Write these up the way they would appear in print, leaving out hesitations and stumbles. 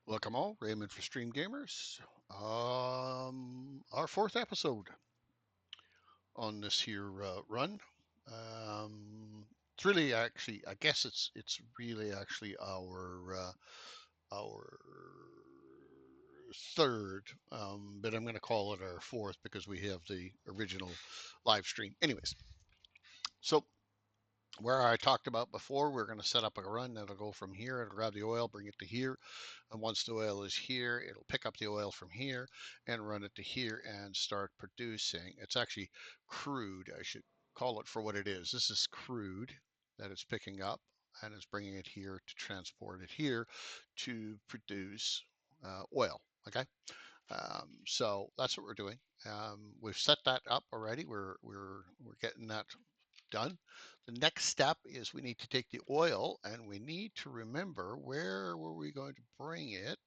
Welcome all, Raymond for Stream Gamers. Our fourth episode on this here run. It's really actually, I guess it's really actually our third, but I'm going to call it our fourth because we have the original live stream. Anyways, so where I talked about before, we're going to set up a run that'll go from here. It'll grab the oil, bring it to here. And once the oil is here, it'll pick up the oil from here and run it to here and start producing. It's actually crude. I should call it for what it is. This is crude that it's picking up and it's bringing it here to transport it here to produce oil. Okay. So that's what we're doing. We've set that up already. We're getting that done. The next step is we need to take the oil and we need to remember where were we going to bring it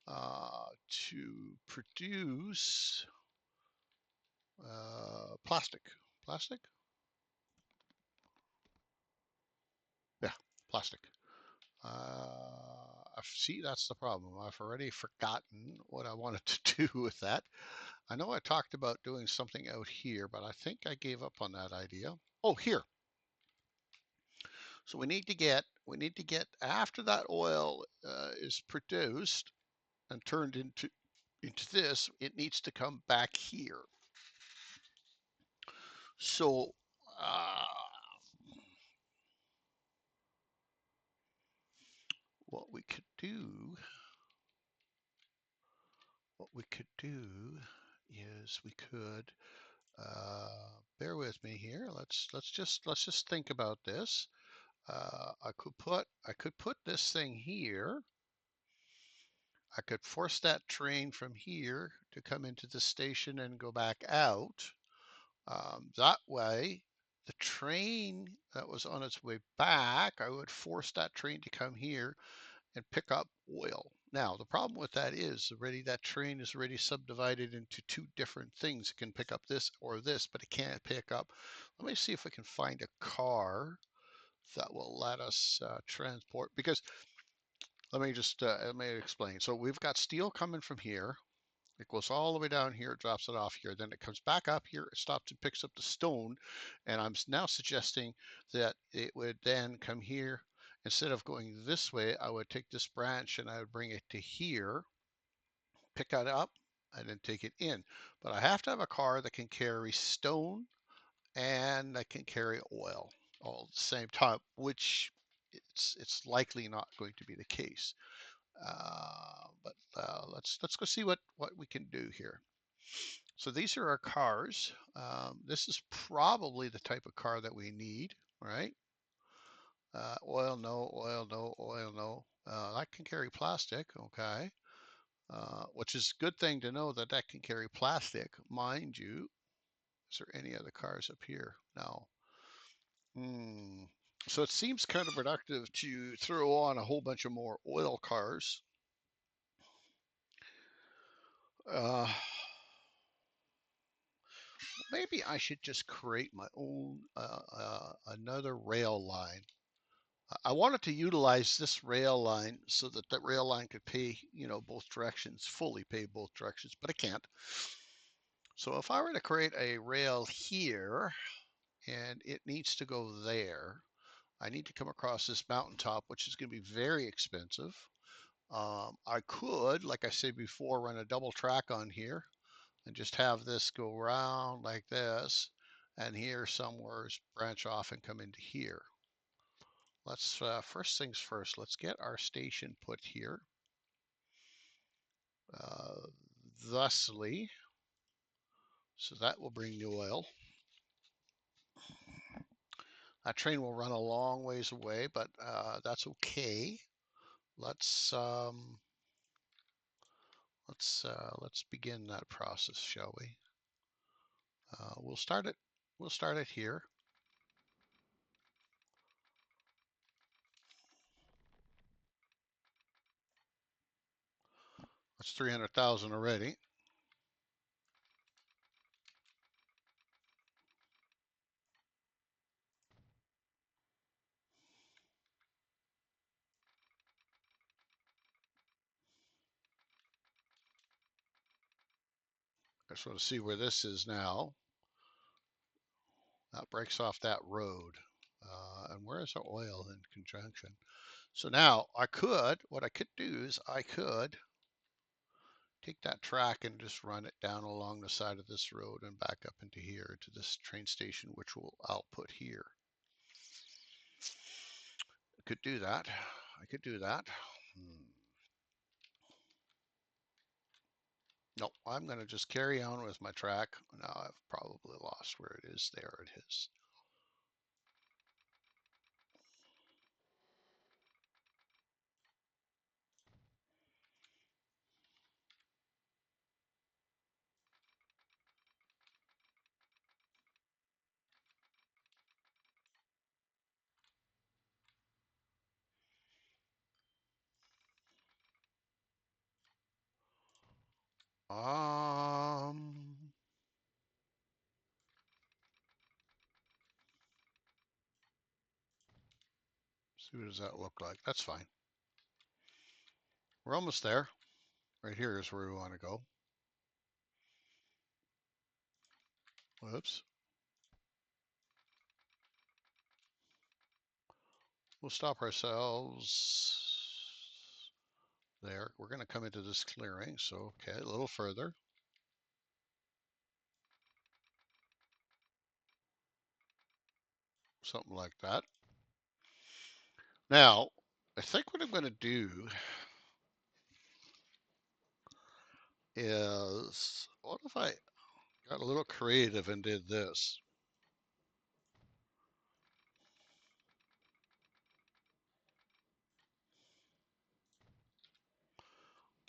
to produce plastic. Plastic? Yeah, plastic. See, that's the problem. I've already forgotten what I wanted to do with that. I know I talked about doing something out here, but I think I gave up on that idea. Oh, here. So we need to get after that oil is produced and turned into this, it needs to come back here. So uh, what we could do, what we could do is we could bear with me here. Let's just think about this. I could put this thing here. I could force that train from here to come into the station and go back out. That way, the train that was on its way back, I would force that train to come here and pick up oil. Now, the problem with that is already that train is already subdivided into two different things. It can pick up this or this, but it can't pick up. Let me see if I can find a car that will let us transport, because let me explain. So we've got steel coming from here. It goes all the way down here, it drops it off here, then it comes back up here, it stops and picks up the stone. And I'm now suggesting that it would then come here. Instead of going this way, I would take this branch and I would bring it to here, pick it up, and then take it in. But I have to have a car that can carry stone and that can carry oil all at the same time, which it's likely not going to be the case. But let's go see what we can do here. So these are our cars. This is probably the type of car that we need, right? Oil, no, oil, no, oil, no. That can carry plastic, okay. Which is a good thing to know that that can carry plastic. Mind you, is there any other cars up here? No. Hmm. So it seems counterproductive to throw on a whole bunch of more oil cars. Uh, Maybe I should just create my own another rail line. I wanted to utilize this rail line so that that rail line could pay, both directions, fully pay both directions, but I can't. So if I were to create a rail here and it needs to go there, I need to come across this mountaintop, which is going to be very expensive. I could, like I said before, run a double track on here and just have this go around like this, and here somewhere branch off and come into here. Let's first things first, let's get our station put here. Uh, Thusly, so that will bring the oil. That train will run a long ways away, but that's okay. Let's um, let's begin that process, shall we? We'll start it. We'll start it here. That's 300,000 already. just want to see where this is now. That breaks off that road. And where is the oil in conjunction? So now what I could do is I could take that track and just run it down along the side of this road and back up into here to this train station, which I'll put here. I could do that. I could do that. No, I'm going to just carry on with my track. Now I've probably lost where it is. There it is. See, what does that look like? That's fine. We're almost there. Right here is where we want to go. Whoops. We'll stop ourselves there. We're going to come into this clearing. So, okay, a little further. Something like that. Now, I think what I'm going to do is, what if I got a little creative and did this?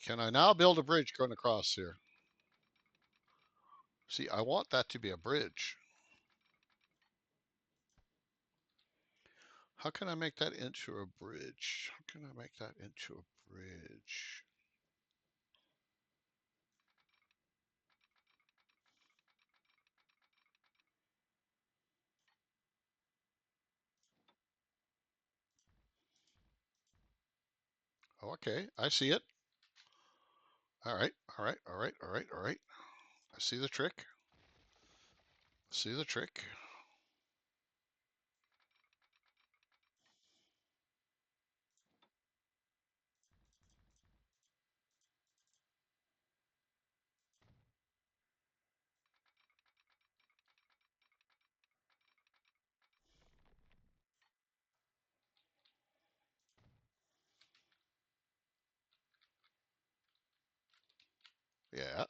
Can I now build a bridge going across here? See, I want that to be a bridge. How can I make that into a bridge? How can I make that into a bridge? Oh, okay, I see it. All right, all right, all right, all right, all right. I see the trick. See the trick. Yeah.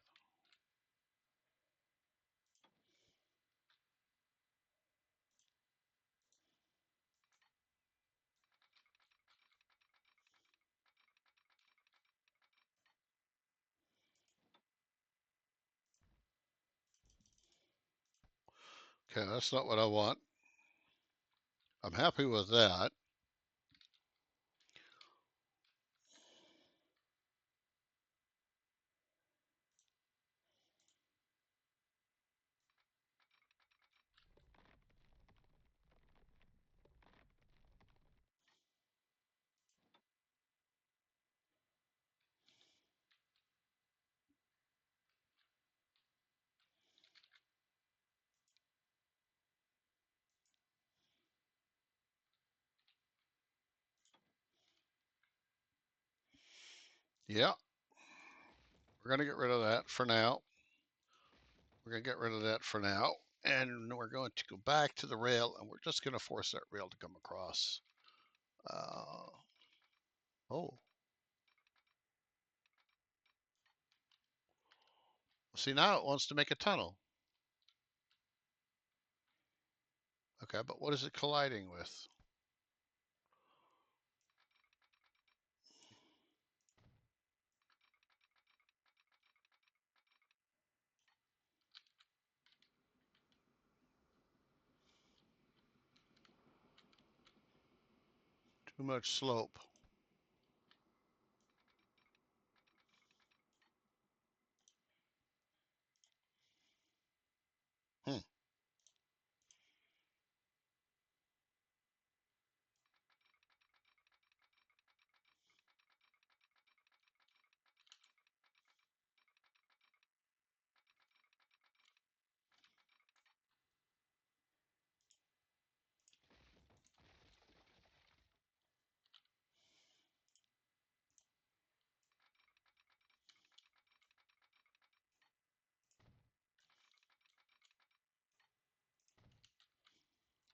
Okay, that's not what I want. I'm happy with that. Yeah, we're going to get rid of that for now. We're going to get rid of that for now. And we're going to go back to the rail and we're just going to force that rail to come across. Oh, see, now it wants to make a tunnel. Okay, but what is it colliding with? Too much slope. Hmm.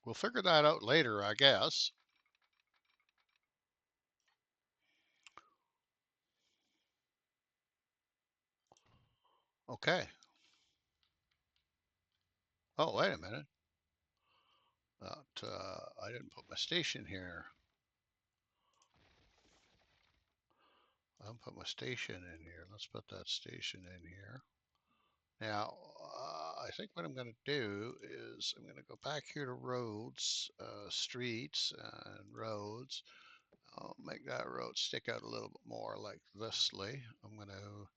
We'll figure that out later, I guess. Okay. Oh, wait a minute. I didn't put my station here. I didn't put my station in here. Let's put that station in here. Now, I think what I'm going to do is I'm going to go back here to roads, streets, and roads. I'll make that road stick out a little bit more like thisly. I'm going to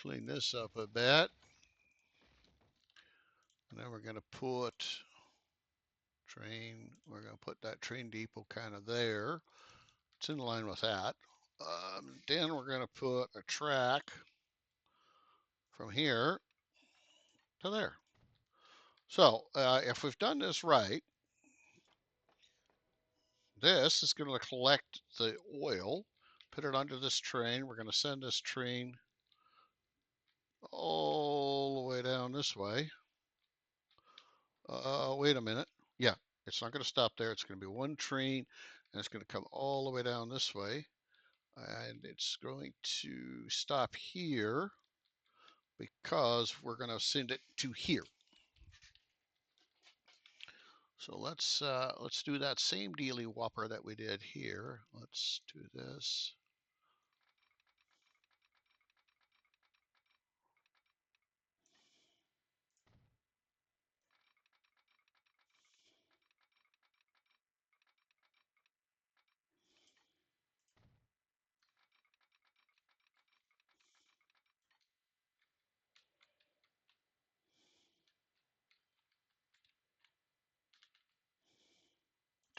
clean this up a bit. And then we're going to put we're going to put that train depot kind of there. It's in line with that. Then we're going to put a track from here to there. So if we've done this right, this is going to collect the oil, put it onto this train. We're going to send this train all the way down this way. Wait a minute. Yeah, it's not going to stop there. It's going to be one train, and it's going to come all the way down this way. And it's going to stop here because we're going to send it to here. So let's do that same dealy whopper that we did here. Let's do this.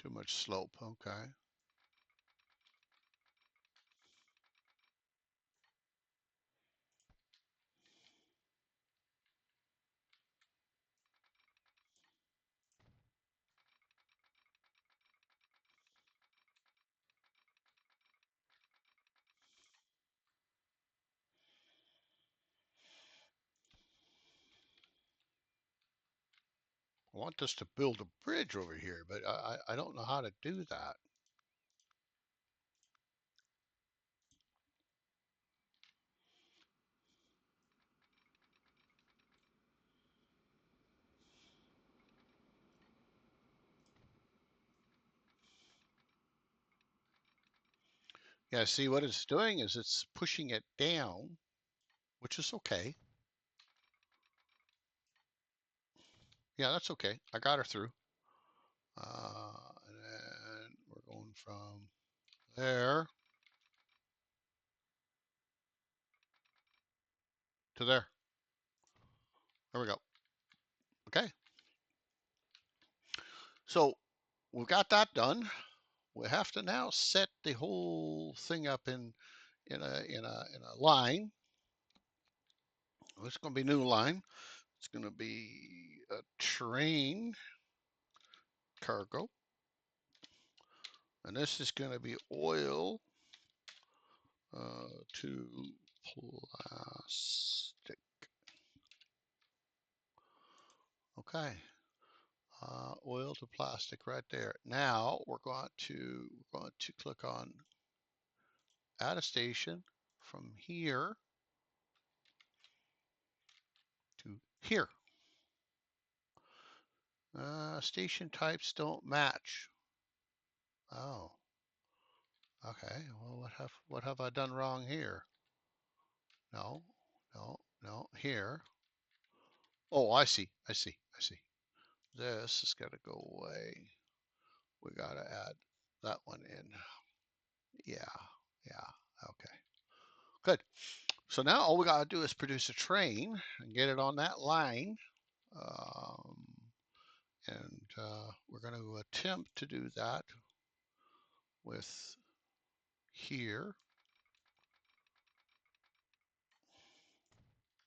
Too much slope. Okay. I want us to build a bridge over here, but I don't know how to do that. Yeah, see what it's doing is it's pushing it down, which is okay. Yeah, that's okay. I got her through. And then we're going from there to there. There we go. Okay. So we've got that done. We have to now set the whole thing up in a line. It's going to be a new line. It's going to be a train cargo, and this is going to be oil to plastic. Okay, oil to plastic right there. Now we're going to click on add a station from here to here. Station types don't match. Oh, okay. Well, what have I done wrong here? No, no, no. Here. Oh, I see. I see. I see. This has got to go away. We got to add that one in. Yeah. Yeah. Okay. Good. So now all we got to do is produce a train and get it on that line. Um, and we're going to attempt to do that with here,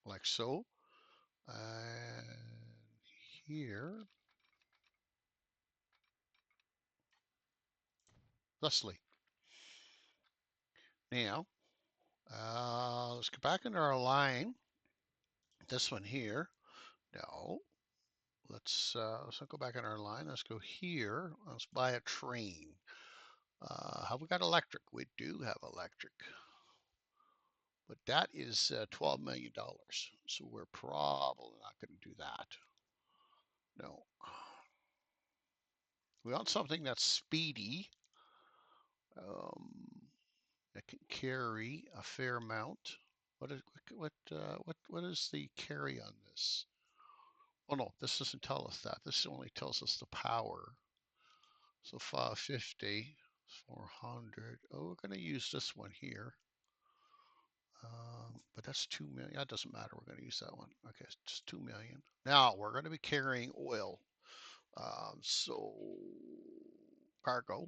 like so. And here, thusly. Now, let's go back into our line. This one here. No. let's go back in our line. Let's go here. Let's buy a train. Have we got electric? We do have electric, but that is $12 million. So we're probably not going to do that. No. We want something that's speedy, um, that can carry a fair amount. What is the carry on this? Oh no, this doesn't tell us that. This only tells us the power. So 550, 400. Oh, we're going to use this one here. But that's 2 million. That doesn't matter. We're going to use that one. Okay, it's just 2 million. Now we're going to be carrying oil. So cargo.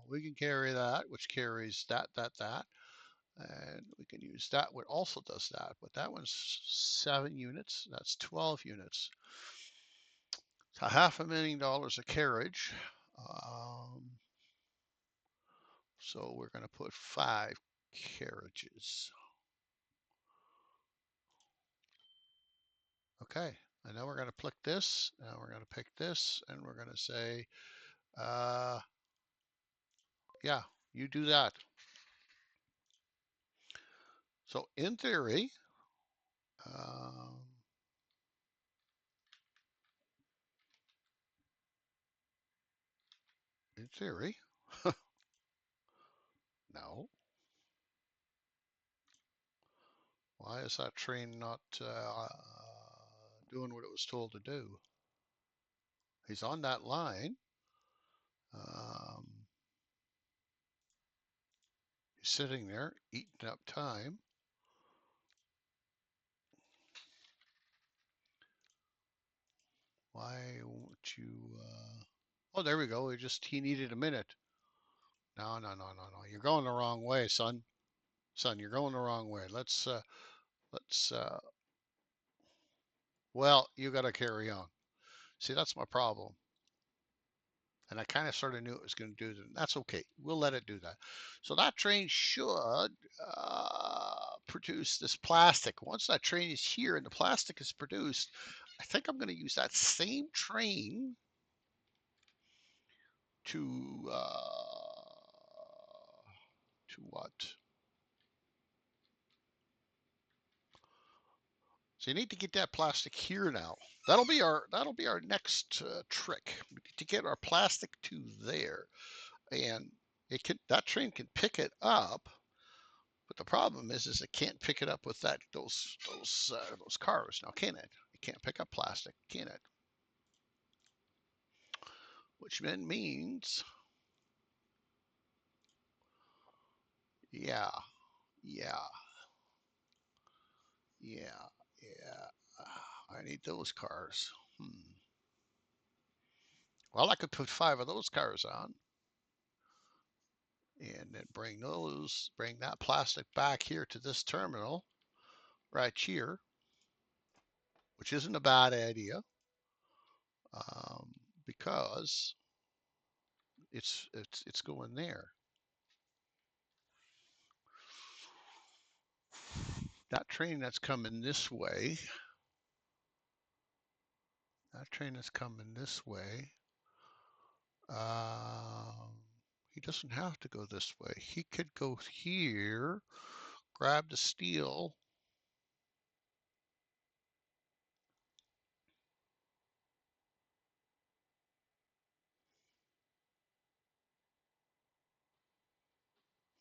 We can carry that, which carries that. And we can use that, which also does that. But that one's 7 units. That's 12 units. So $500,000 a carriage. Um, so we're going to put 5 carriages. Okay, and then we're going to click this, and we're going to pick this, and we're going to say, uh, yeah, you do that. So um, in theory, no. Why is that train not doing what it was told to do? He's on that line. Um, he's sitting there eating up time. Why won't you? Oh, there we go. He needed a minute. No. You're going the wrong way, son. Son, you're going the wrong way. Let's. Well, you got to carry on. See, that's my problem. And I kind of sort of knew it was going to do that. That's okay. We'll let it do that. So that train should produce this plastic. Once that train is here and the plastic is produced, I think I'm going to use that same train to what? So you need to get that plastic here now. That'll be our next trick. We need to get our plastic to there, and that train can pick it up. But the problem is it can't pick it up with those cars now, can it? It can't pick up plastic, can it? Which then means, yeah, yeah, yeah, yeah. I need those cars. Well, I could put 5 of those cars on and then bring that plastic back here to this terminal right here, which isn't a bad idea, um, because it's going there. That train that's coming this way, that train is coming this way. Um, he doesn't have to go this way. He could go here, grab the steel.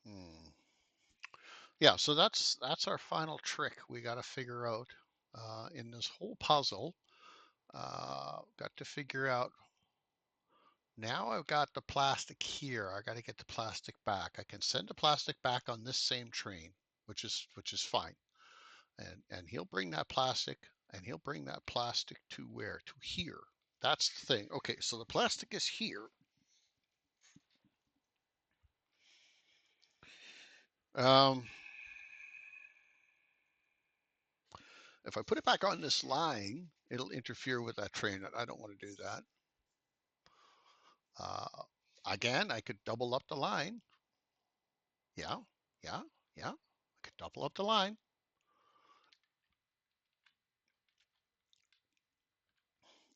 Hmm. Yeah, so that's our final trick we got to figure out in this whole puzzle. Got to figure out. Now I've got the plastic here. I got to get the plastic back. I can send the plastic back on this same train, which is fine. And he'll bring that plastic, and he'll bring that plastic to where? To here. That's the thing. Okay, so the plastic is here. Um, if I put it back on this line, it'll interfere with that train. I don't want to do that. Uh, again, I could double up the line. Yeah, yeah, yeah. I could double up the line.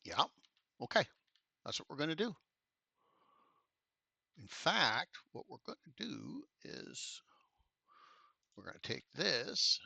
Yeah. Okay. That's what we're going to do. In fact, what we're going to do is we're going to take this.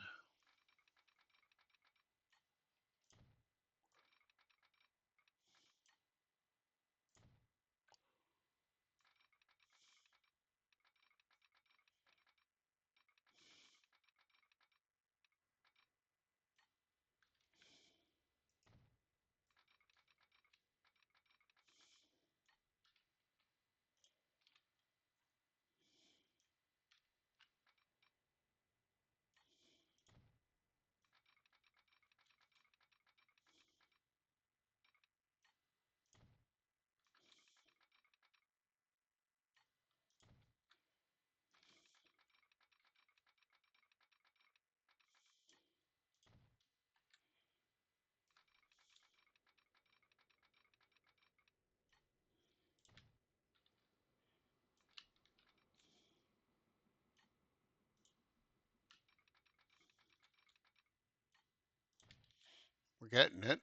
We're getting it.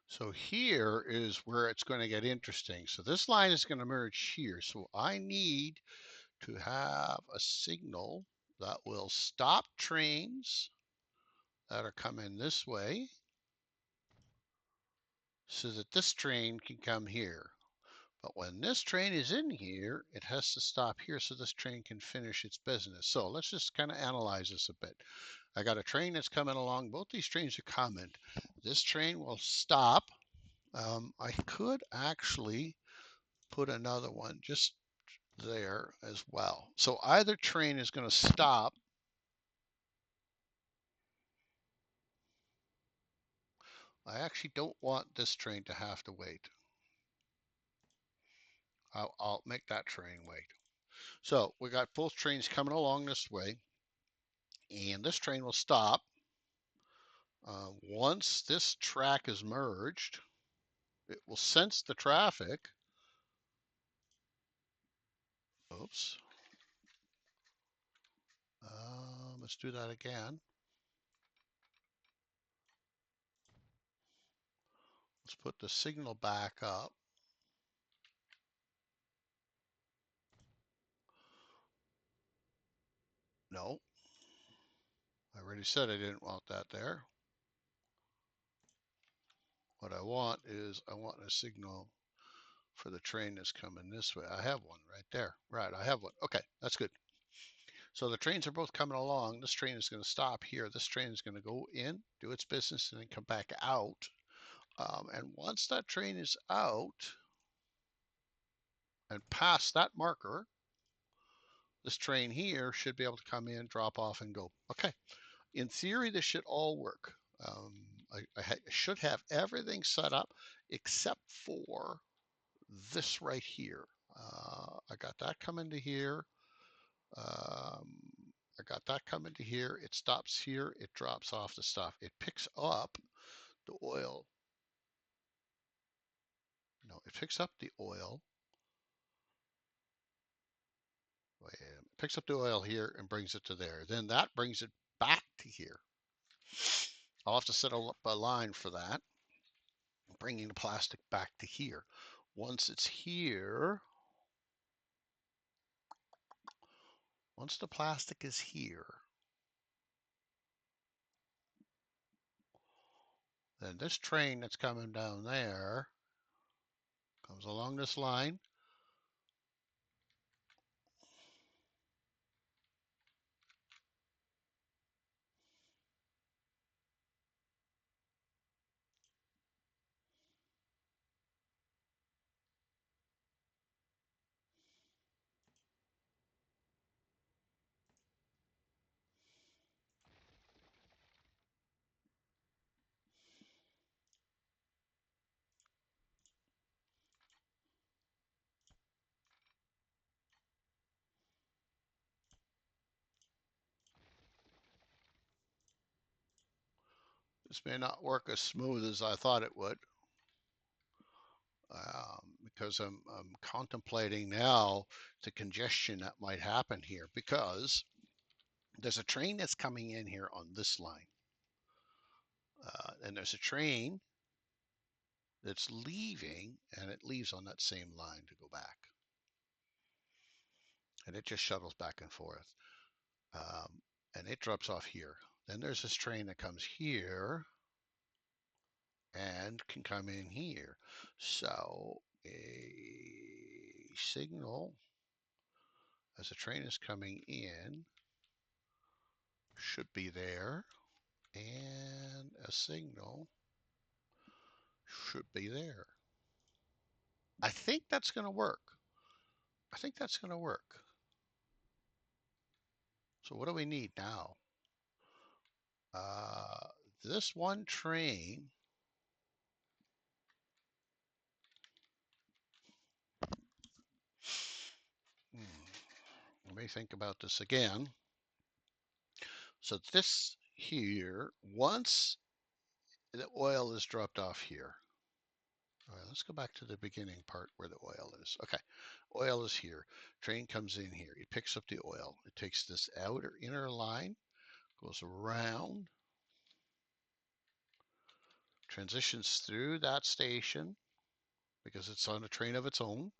So here is where it's going to get interesting. So this line is going to merge here. So I need to have a signal that will stop trains that are coming this way so that this train can come here. But when this train is in here, it has to stop here so this train can finish its business. So let's just kind of analyze this a bit. I got a train that's coming along. Both these trains are coming. This train will stop. I could actually put another one just there as well. So either train is going to stop. I actually don't want this train to have to wait. I'll make that train wait. So we got both trains coming along this way, and this train will stop. Once this track is merged, it will sense the traffic. Oops. Let's do that again. Let's put the signal back up. No, I already said I didn't want that there. What I want is I want a signal for the train that's coming this way. I have one right there. Right, I have one. Okay, that's good. So the trains are both coming along. This train is going to stop here. This train is going to go in, do its business, and then come back out. And once that train is out and past that marker, this train here should be able to come in, drop off, and go. Okay. In theory, this should all work. I should have everything set up except for this right here. I got that coming to here. Um, I got that coming to here. It stops here. It drops off the stuff. It picks up the oil. No, it picks up the oil. Wait, it picks up the oil here and brings it to there. Then that brings it back to here. I'll have to set up a line for that, bringing the plastic back to here. Once it's here, once the plastic is here, then this train that's coming down there comes along this line. This may not work as smooth as I thought it would, because I'm contemplating now the congestion that might happen here because there's a train that's coming in here on this line. And there's a train that's leaving, and it leaves on that same line to go back. And it just shuttles back and forth. And it drops off here. Then there's this train that comes here and can come in here. So a signal as a train is coming in should be there, and a signal should be there. I think that's going to work. I think that's going to work. So what do we need now? Uh, this one train, let me think about this again. So this here, once the oil is dropped off here. All right, let's go back to the beginning part where the oil is. Okay, oil is here. Train comes in here. It picks up the oil. It takes this outer inner line, goes around, transitions through that station because it's on a train of its own,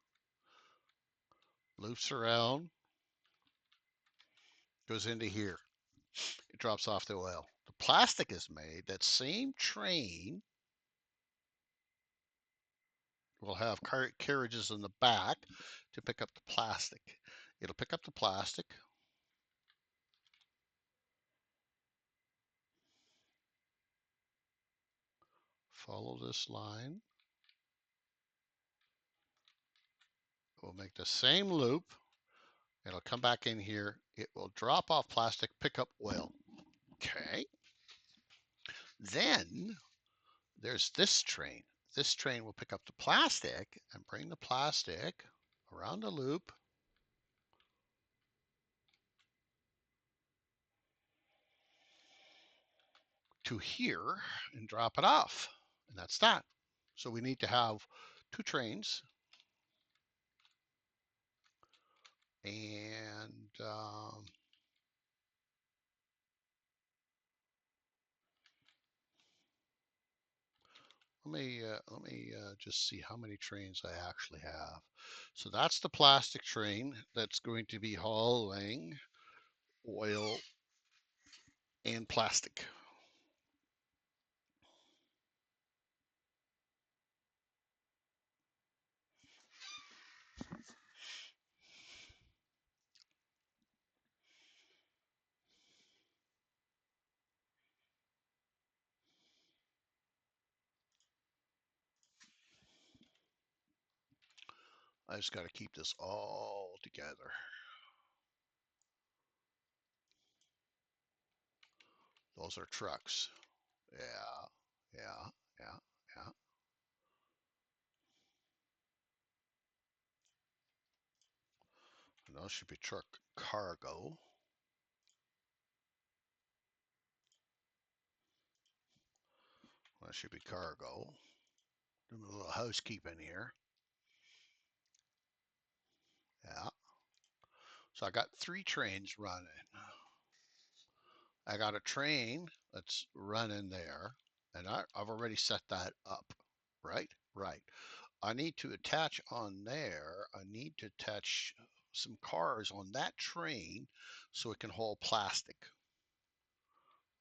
loops around, goes into here. It drops off the oil. The plastic is made. That same train will have carriages in the back to pick up the plastic. It'll pick up the plastic, follow this line. We'll make the same loop. It'll come back in here. It will drop off plastic, pick up oil. Okay. Then there's this train. This train will pick up the plastic and bring the plastic around the loop to here and drop it off. And that's that. So we need to have two trains. And let me just see how many trains I actually have. So that's the plastic train that's going to be hauling oil and plastic. I just got to keep this all together. Those are trucks. Yeah, yeah, yeah, yeah. And those should be truck cargo. That should be cargo. Doing a little housekeeping here. Yeah. So I got three trains running. I got a train that's running there, and I've already set that up, right? Right. I need to attach on there. I need to attach some cars on that train so it can hold plastic.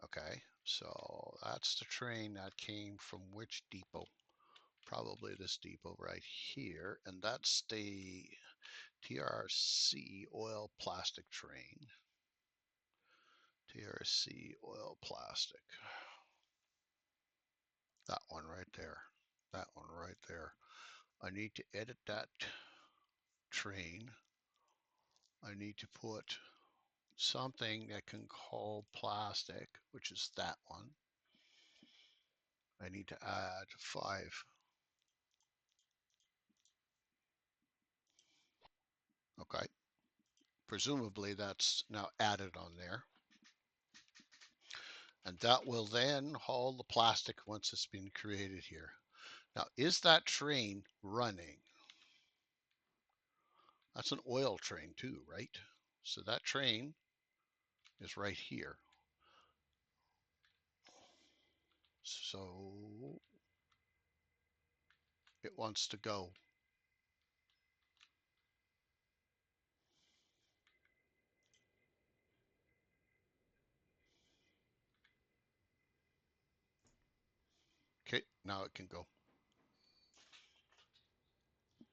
Okay, so that's the train that came from which depot? Probably this depot right here, and that's the TRC oil plastic train. TRC oil plastic. That one right there. That one right there. I need to edit that train. I need to put something that can hold plastic, which is that one. I need to add 5. Okay. Presumably that's now added on there. And that will then haul the plastic once it's been created here. Now, is that train running? That's an oil train too, right? So that train is right here. So it wants to go. Okay, now it can go.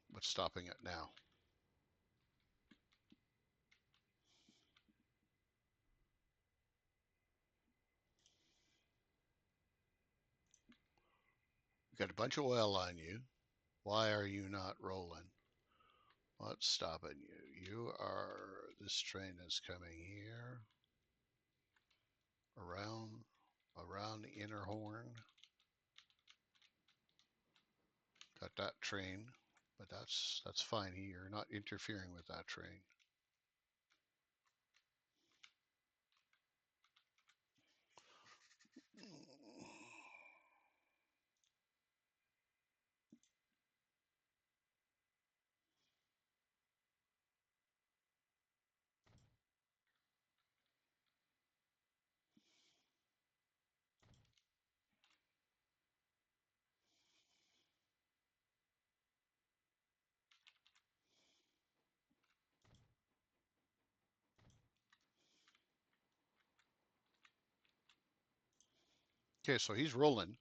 What's stopping it now? You got a bunch of oil on you. Why are you not rolling? What's stopping you? This train is coming here, around, around the inner horn. Got that train, but that's fine. You're not interfering with that train. Okay, so he's rolling.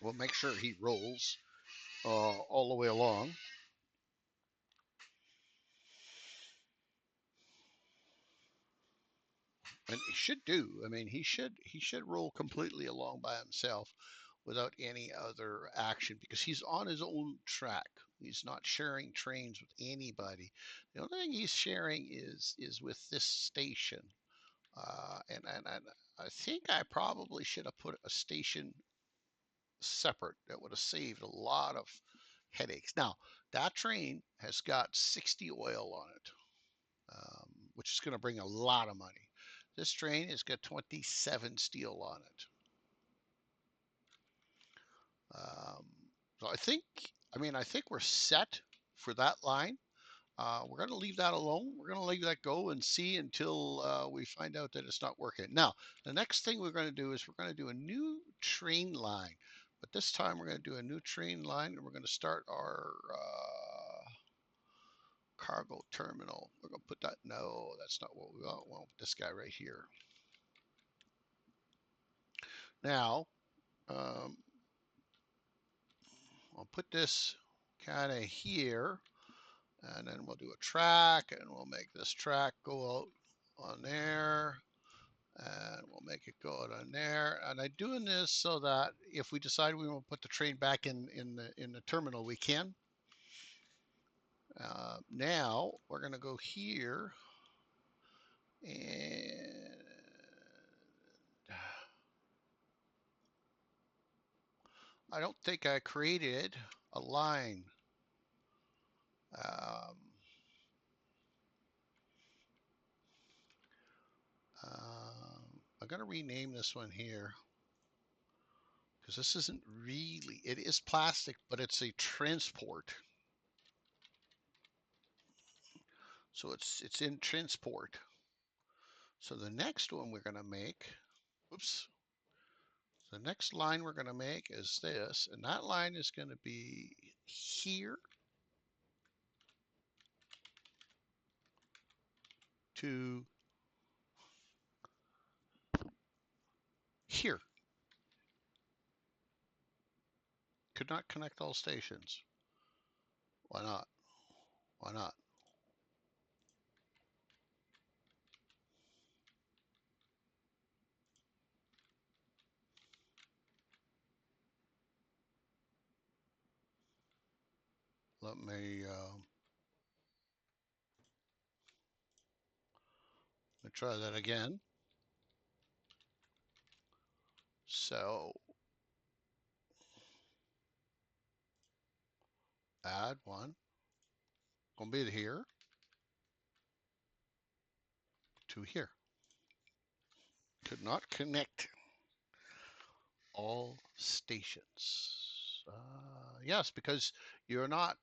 We'll make sure he rolls all the way along. And he should do. I mean, he should roll completely along by himself without any other action because he's on his own track. He's not sharing trains with anybody. The only thing he's sharing is with this station. And I think I probably should have put a station separate. That would have saved a lot of headaches. Now, that train has got 60 oil on it, which is going to bring a lot of money. This train has got 27 steel on it. Um, so I think we're set for that line. We're going to leave that alone. We're going to leave that go and see until we find out that it's not working. Now, the next thing we're going to do is we're going to do a new train line. But this time we're going to do a new train line and we're going to start our cargo terminal. We're going to put that, no, that's not what we want. We want this guy right here. Now, um, I'll put this kind of here, and then we'll do a track, and we'll make this track go out on there, and we'll make it go out on there. And I'm doing this so that if we decide we want to put the train back in the terminal, we can. Now we're going to go here, and I don't think I created a line. Um, I'm going to rename this one here because this isn't really, it is plastic, but it's a transport. So it's in transport. So the next one we're going to make, oops, the next line we're going to make is this, and that line is going to be here to here. Could not connect all stations. Why not? Why not? Let me try that again. So add one. Gonna be here to here. Could not connect all stations. Yes, because you're not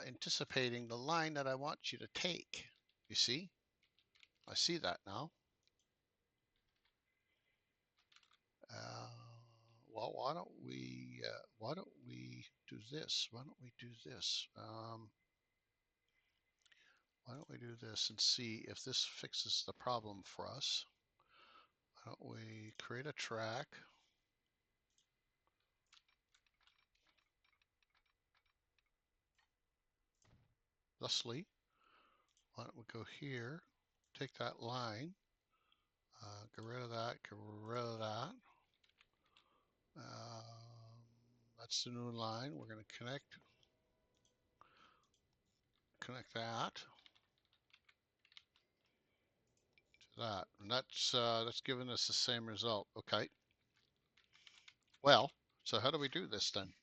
anticipating the line that I want you to take. You see? I see that now. Uh, well, why don't we do this? Why don't we do this? Why don't we do this and see if this fixes the problem for us? Why don't we create a track? Thusly, why don't we go here, take that line, get rid of that, get rid of that. That's the new line. We're going to connect that to that, and that's giving us the same result. Okay. Well, so how do we do this then?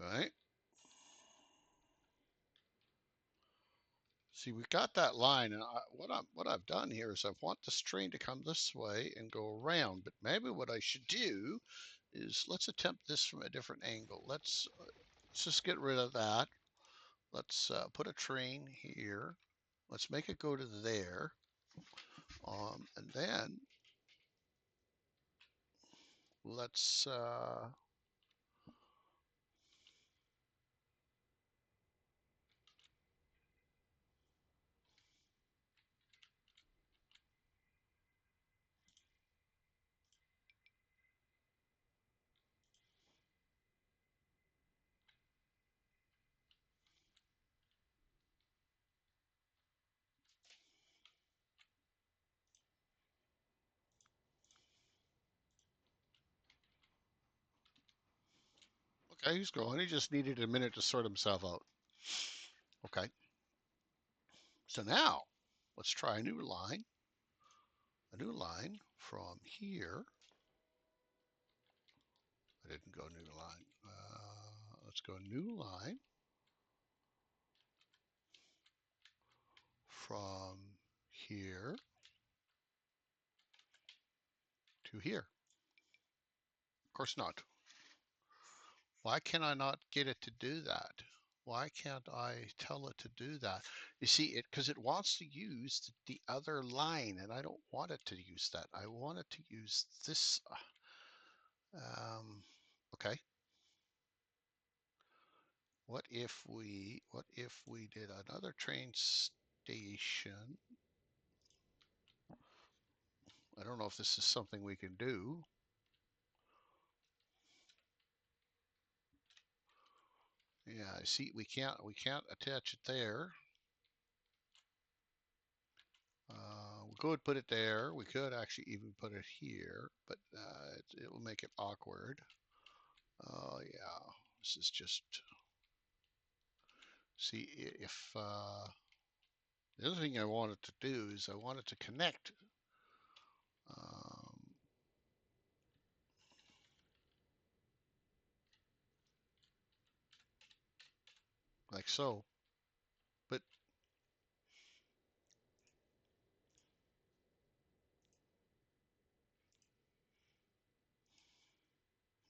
All right. See, we've got that line, and what I've done here is I want the train to come this way and go around. But maybe what I should do is let's attempt this from a different angle. Let's just get rid of that. Let's put a train here. Let's make it go to there, and then let's okay, he's going. He just needed a minute to sort himself out. Okay, so now let's try a new line from here. I didn't go new line. Let's go new line from here to here. Of course not. Why can I not get it to do that? Why can't I tell it to do that? You see, because it wants to use the other line, and I don't want it to use that. I want it to use this. Okay. What if we did another train station? I don't know if this is something we can do. Yeah, I see we can't attach it there. We could put it there. We could actually even put it here, but it will make it awkward. Oh yeah, this is just see if the other thing I wanted to do is I wanted to connect um, like so, but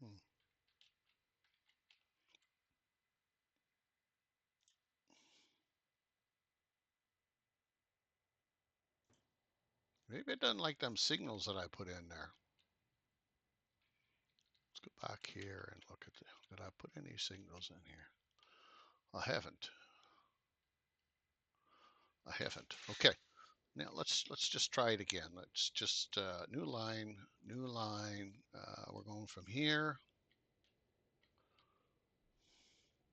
hmm, maybe it doesn't like them signals that I put in there. Let's go back here and look at did I put any signals in here? I haven't. I haven't. Okay. Now let's just try it again. Let's just new line, new line. We're going from here.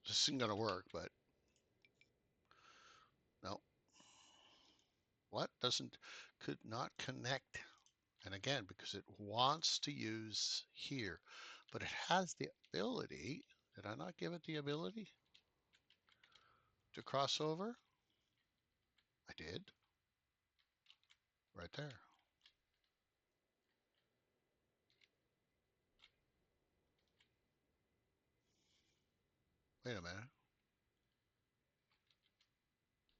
This isn't gonna work, but no. What doesn't? could not connect. And again, because it wants to use here, but it has the ability, did I not give it the ability to cross over? I did, right there. Wait a minute.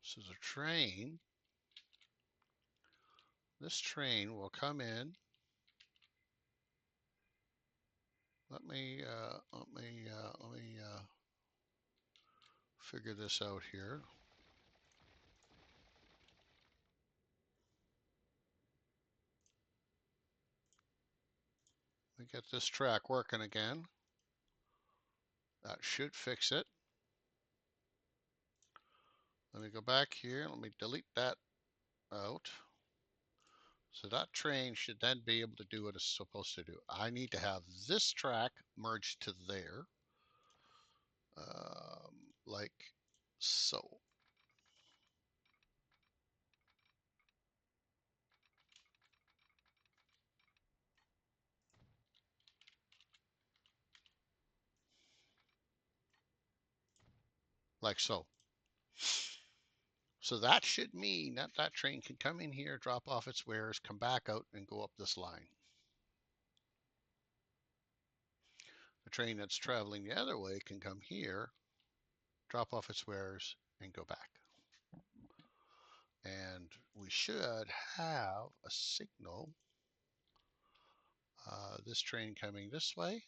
This is a train. This train will come in. Let me figure this out here. Let me get this track working again. That should fix it. Let me go back here. Let me delete that out. So that train should then be able to do what it's supposed to do. I need to have this track merged to there, like so. Like so. So that should mean that that train can come in here, drop off its wares, come back out and go up this line. The train that's traveling the other way can come here, drop off its wares, and go back. And we should have a signal. This train coming this way,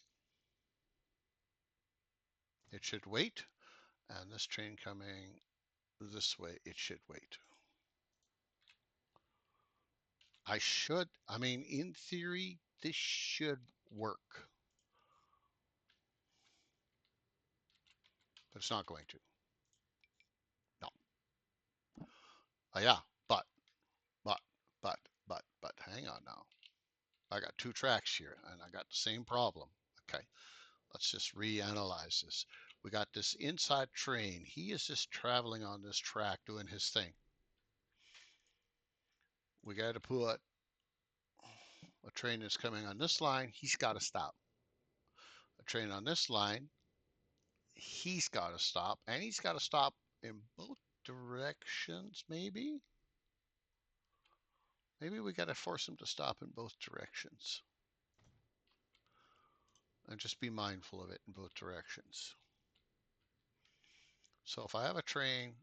it should wait. And this train coming this way, it should wait. I mean, in theory, this should work, but it's not going to. No. Yeah, but, but, hang on now. I got two tracks here and I got the same problem. Okay, let's just reanalyze this. We got this inside train. He is just traveling on this track doing his thing. We got to put a train that's coming on this line. He's got to stop. A train on this line, he's got to stop, and he's got to stop in both directions, maybe. Maybe we got to force him to stop in both directions. And just be mindful of it in both directions. So if I have a train,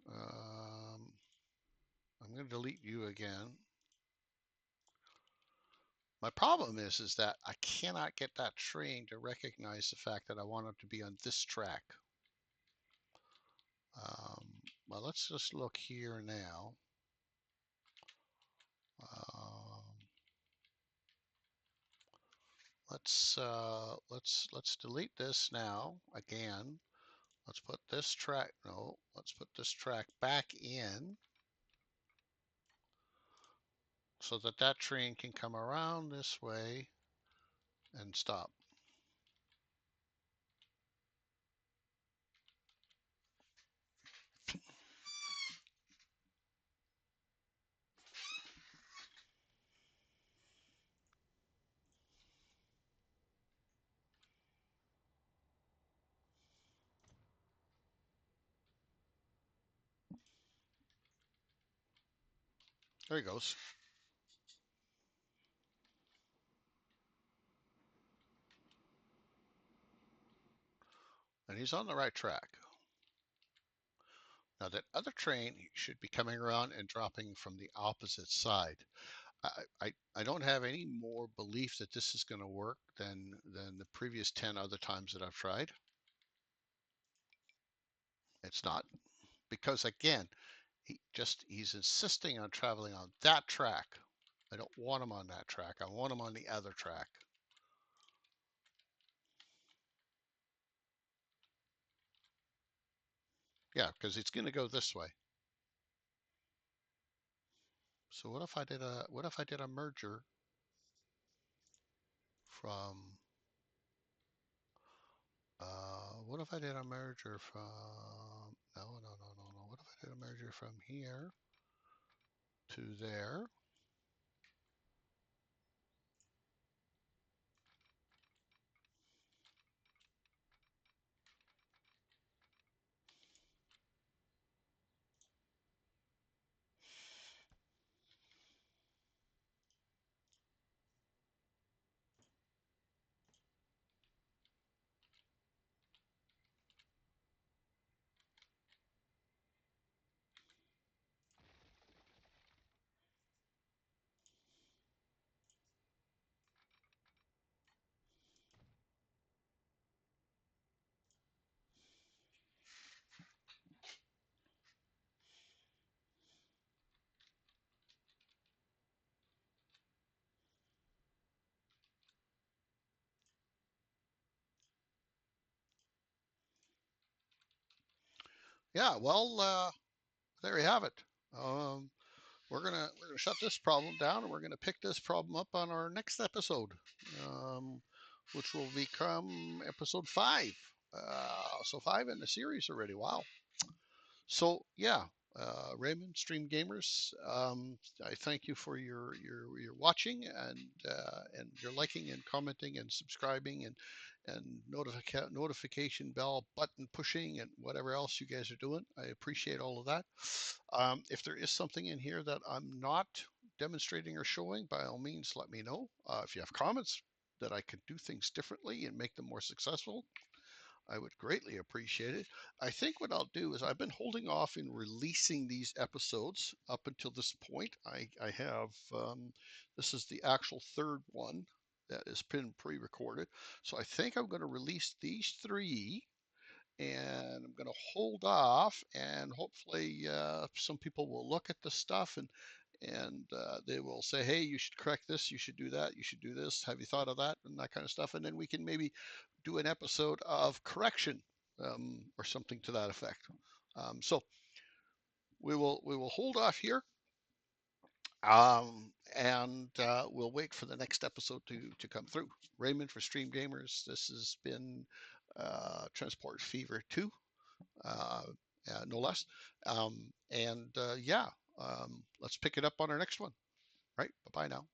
I'm going to delete you again. My problem is that I cannot get that train to recognize the fact that I want it to be on this track. Well, let's just look here now. Um, let's delete this now again. Let's put this track. No, let's put this track back in so that that train can come around this way and stop. There he goes. And he's on the right track. Now that other train should be coming around and dropping from the opposite side. I don't have any more belief that this is going to work than the previous 10 other times that I've tried. It's not, because again, he's insisting on traveling on that track. I don't want him on that track. I want him on the other track. Yeah, because it's going to go this way. So what if I did a merger from what if I did a merger from no. What if I did a merger from here to there? Yeah, well, there you have it. Um, we're gonna shut this problem down, and we're gonna pick this problem up on our next episode, um, which will become episode 5. So 5 in the series already. Wow. So yeah, Raymond, Stream Gamers, I thank you for your watching and your liking and commenting and subscribing and notification bell button pushing and whatever else you guys are doing. I appreciate all of that. If there is something in here that I'm not demonstrating or showing, by all means, let me know. If you have comments that I could do things differently and make them more successful, I would greatly appreciate it. I think what I'll do is I've been holding off in releasing these episodes up until this point. I have, this is the actual third one that has been pre recorded. So I think I'm going to release these 3 and I'm going to hold off and hopefully some people will look at the stuff and they will say, hey, you should correct this, you should do that, you should do this, have you thought of that, and that kind of stuff, and then we can maybe do an episode of correction, or something to that effect. So we will hold off here, and we'll wait for the next episode to come through. Raymond for Stream Gamers. This has been Transport Fever 2, uh, no less. And yeah, let's pick it up on our next one. Right. Bye bye now.